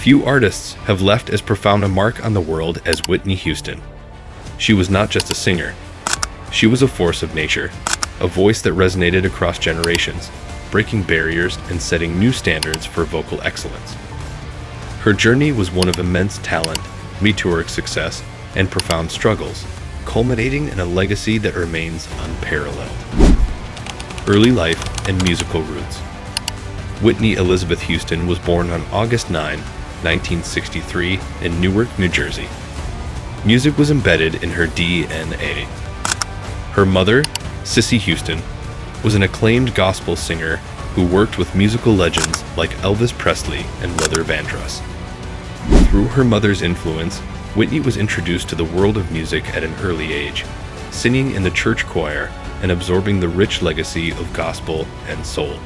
Few artists have left as profound a mark on the world as Whitney Houston. She was not just a singer. She was a force of nature, a voice that resonated across generations, breaking barriers and setting new standards for vocal excellence. Her journey was one of immense talent, meteoric success, and profound struggles, culminating in a legacy that remains unparalleled. Early life and musical roots. Whitney Elizabeth Houston was born on August 9, 1963, in Newark, New Jersey. Music was embedded in her DNA. Her mother, Cissy Houston, was an acclaimed gospel singer who worked with musical legends like Elvis Presley and Luther Vandross. Through her mother's influence, Whitney was introduced to the world of music at an early age, singing in the church choir and absorbing the rich legacy of gospel and soul.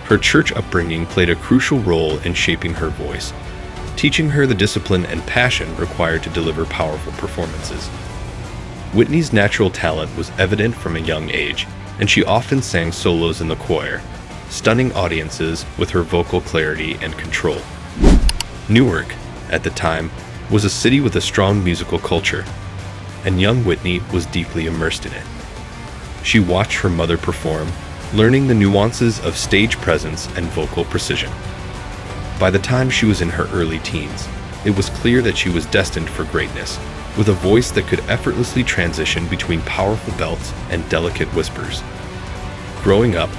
Her church upbringing played a crucial role in shaping her voice, teaching her the discipline and passion required to deliver powerful performances. Whitney's natural talent was evident from a young age, and she often sang solos in the choir, stunning audiences with her vocal clarity and control. Newark, at the time, was a city with a strong musical culture, and young Whitney was deeply immersed in it. She watched her mother perform, learning the nuances of stage presence and vocal precision. By the time she was in her early teens, it was clear that she was destined for greatness, with a voice that could effortlessly transition between powerful belts and delicate whispers. Growing up,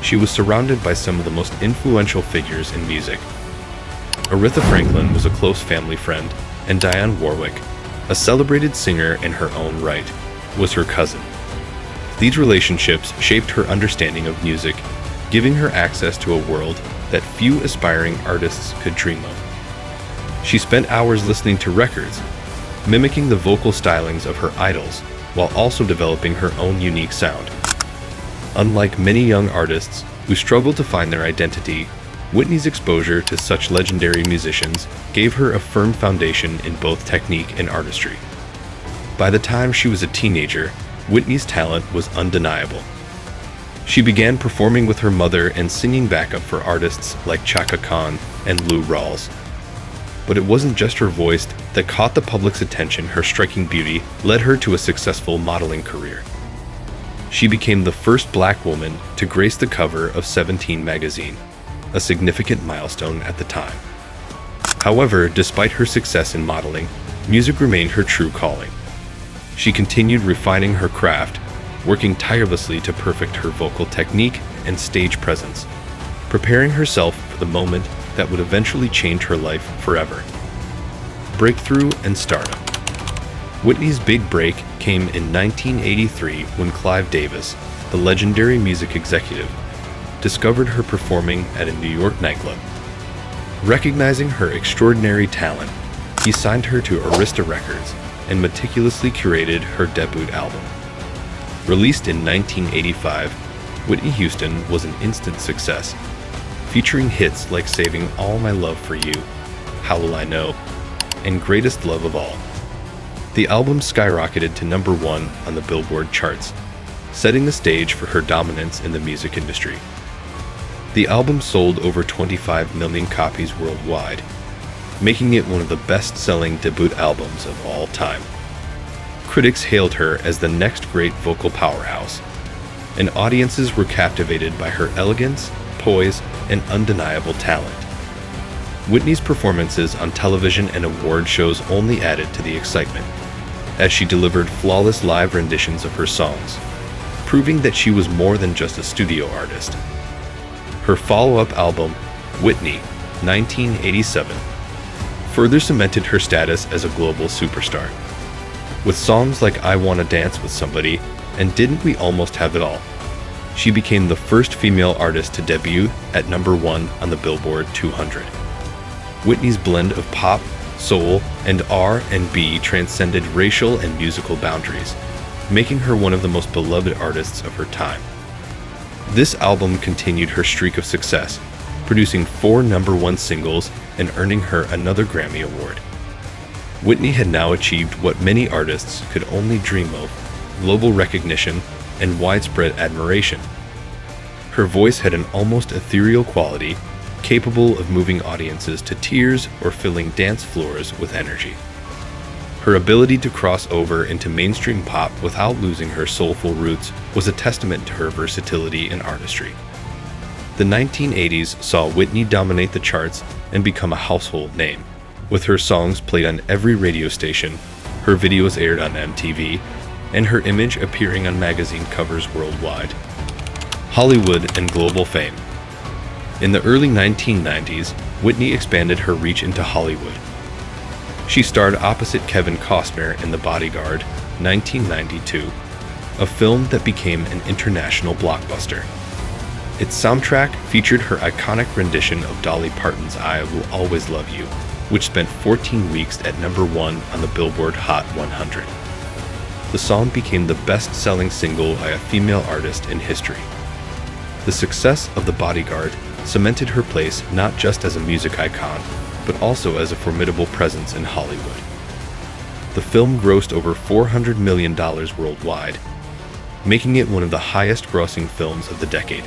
she was surrounded by some of the most influential figures in music. Aretha Franklin was a close family friend, and Dionne Warwick, a celebrated singer in her own right, was her cousin. These relationships shaped her understanding of music, giving her access to a world that few aspiring artists could dream of. She spent hours listening to records, mimicking the vocal stylings of her idols, while also developing her own unique sound. Unlike many young artists who struggle to find their identity, Whitney's exposure to such legendary musicians gave her a firm foundation in both technique and artistry. By the time she was a teenager, Whitney's talent was undeniable. She began performing with her mother and singing backup for artists like Chaka Khan and Lou Rawls. But it wasn't just her voice that caught the public's attention. Her striking beauty led her to a successful modeling career. She became the first black woman to grace the cover of 17 magazine, a significant milestone at the time. However, despite her success in modeling, music remained her true calling. She continued refining her craft, working tirelessly to perfect her vocal technique and stage presence, preparing herself for the moment that would eventually change her life forever. Breakthrough and stardom. Whitney's big break came in 1983 when Clive Davis, the legendary music executive, discovered her performing at a New York nightclub. Recognizing her extraordinary talent, he signed her to Arista Records and meticulously curated her debut album. Released in 1985, Whitney Houston was an instant success, featuring hits like Saving All My Love for You, How Will I Know, and Greatest Love of All. The album skyrocketed to number 1 on the Billboard charts, setting the stage for her dominance in the music industry. The album sold over 25 million copies worldwide, making it one of the best-selling debut albums of all time. Critics hailed her as the next great vocal powerhouse, and audiences were captivated by her elegance, poise, and undeniable talent. Whitney's performances on television and award shows only added to the excitement, as she delivered flawless live renditions of her songs, proving that she was more than just a studio artist. Her follow-up album, Whitney, 1987, further cemented her status as a global superstar. With songs like I Wanna Dance with Somebody and Didn't We Almost Have It All, she became the first female artist to debut at number 1 on the Billboard 200. Whitney's blend of pop, soul, and R&B transcended racial and musical boundaries, making her one of the most beloved artists of her time. This album continued her streak of success, producing 4 number 1 singles and earning her another Grammy Award. Whitney had now achieved what many artists could only dream of: global recognition and widespread admiration. Her voice had an almost ethereal quality, capable of moving audiences to tears or filling dance floors with energy. Her ability to cross over into mainstream pop without losing her soulful roots was a testament to her versatility and artistry. The 1980s saw Whitney dominate the charts and become a household name, with her songs played on every radio station, her videos aired on MTV, and her image appearing on magazine covers worldwide. Hollywood and global fame. In the early 1990s, Whitney expanded her reach into Hollywood. She starred opposite Kevin Costner in The Bodyguard, 1992, a film that became an international blockbuster. Its soundtrack featured her iconic rendition of Dolly Parton's I Will Always Love You, which spent 14 weeks at #1 on the Billboard Hot 100. The song became the best-selling single by a female artist in history. The success of The Bodyguard cemented her place not just as a music icon, but also as a formidable presence in Hollywood. The film grossed over $400 million worldwide, making it one of the highest-grossing films of the decade.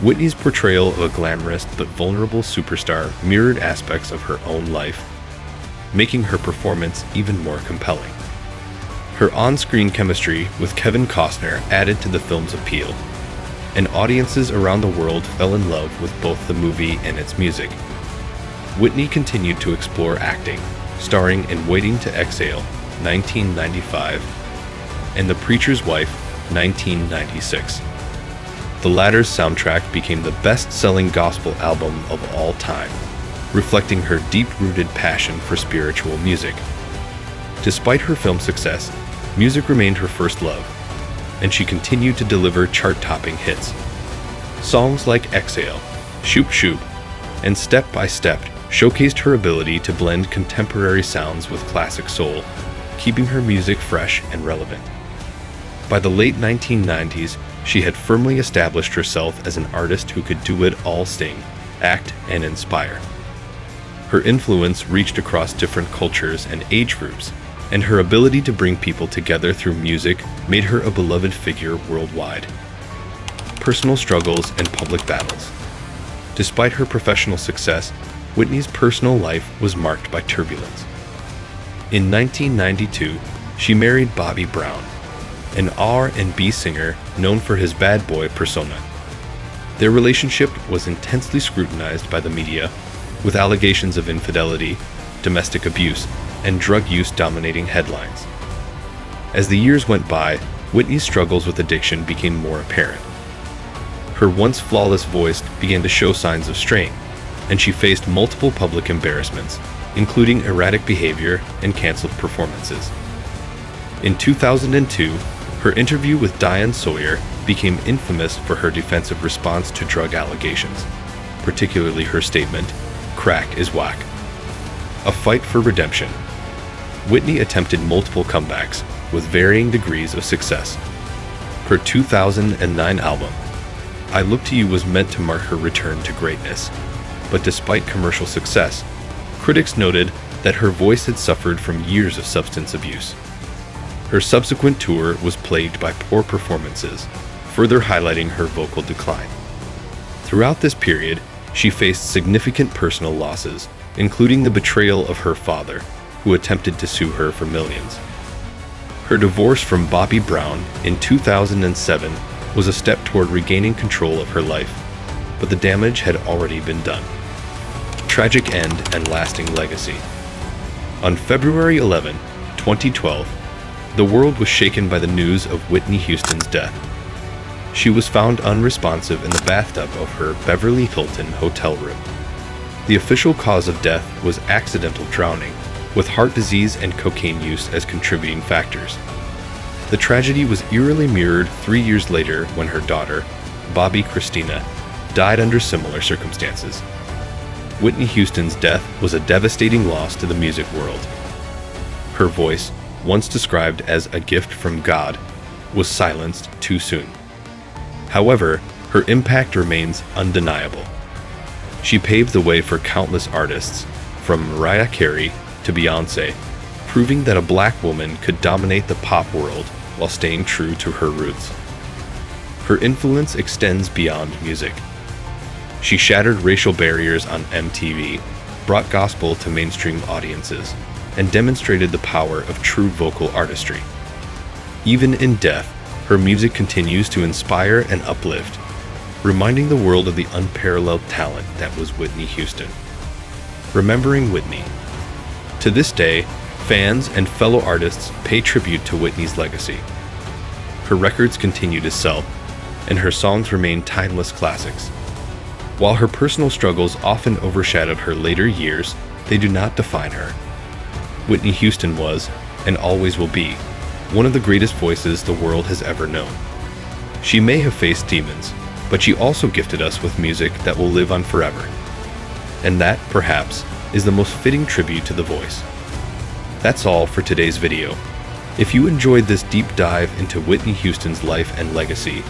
Whitney's portrayal of a glamorous but vulnerable superstar mirrored aspects of her own life, making her performance even more compelling. Her on-screen chemistry with Kevin Costner added to the film's appeal, and audiences around the world fell in love with both the movie and its music. Whitney continued to explore acting, starring in Waiting to Exhale, 1995, and The Preacher's Wife, 1996. The latter's soundtrack became the best-selling gospel album of all time, reflecting her deep-rooted passion for spiritual music. Despite her film success, music remained her first love, and she continued to deliver chart-topping hits. Songs like Exhale, Shoop Shoop, and Step by Step showcased her ability to blend contemporary sounds with classic soul, keeping her music fresh and relevant. By the late 1990s, she had firmly established herself as an artist who could do it all: sing, act, and inspire. Her influence reached across different cultures and age groups, and her ability to bring people together through music made her a beloved figure worldwide. Personal struggles and public battles. Despite her professional success, Whitney's personal life was marked by turbulence. In 1992, she married Bobby Brown, an R&B singer known for his bad boy persona. Their relationship was intensely scrutinized by the media, with allegations of infidelity, domestic abuse, and drug use dominating headlines. As the years went by, Whitney's struggles with addiction became more apparent. Her once flawless voice began to show signs of strain, and she faced multiple public embarrassments, including erratic behavior and canceled performances. In 2002, her interview with Diane Sawyer became infamous for her defensive response to drug allegations, particularly her statement, "Crack is whack." A fight for redemption. Whitney attempted multiple comebacks with varying degrees of success. Her 2009 album, I Look to You, was meant to mark her return to greatness, but despite commercial success, critics noted that her voice had suffered from years of substance abuse. Her subsequent tour was plagued by poor performances, further highlighting her vocal decline. Throughout this period, she faced significant personal losses, including the betrayal of her father, who attempted to sue her for millions. Her divorce from Bobby Brown in 2007 was a step toward regaining control of her life, but the damage had already been done. Tragic end and lasting legacy. On February 11, 2012, the world was shaken by the news of Whitney Houston's death. She was found unresponsive in the bathtub of her Beverly Hilton hotel room. The official cause of death was accidental drowning, with heart disease and cocaine use as contributing factors. The tragedy was eerily mirrored 3 years later when her daughter, Bobby Christina, died under similar circumstances. Whitney Houston's death was a devastating loss to the music world. Her voice, once described as a gift from God, was silenced too soon. However, her impact remains undeniable. She paved the way for countless artists, from Mariah Carey to Beyoncé, proving that a black woman could dominate the pop world while staying true to her roots. Her influence extends beyond music. She shattered racial barriers on MTV, brought gospel to mainstream audiences, and demonstrated the power of true vocal artistry. Even in death, her music continues to inspire and uplift, reminding the world of the unparalleled talent that was Whitney Houston. Remembering Whitney. To this day, fans and fellow artists pay tribute to Whitney's legacy. Her records continue to sell, and her songs remain timeless classics. While her personal struggles often overshadowed her later years, they do not define her. Whitney Houston was, and always will be, one of the greatest voices the world has ever known. She may have faced demons, but she also gifted us with music that will live on forever. And that, perhaps, is the most fitting tribute to the voice. That's all for today's video. If you enjoyed this deep dive into Whitney Houston's life and legacy,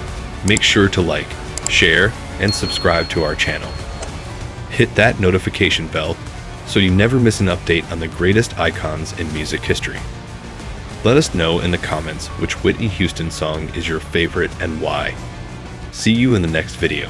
make sure to like, share, and subscribe to our channel. Hit that notification bell so you never miss an update on the greatest icons in music history. Let us know in the comments which Whitney Houston song is your favorite and why. See you in the next video.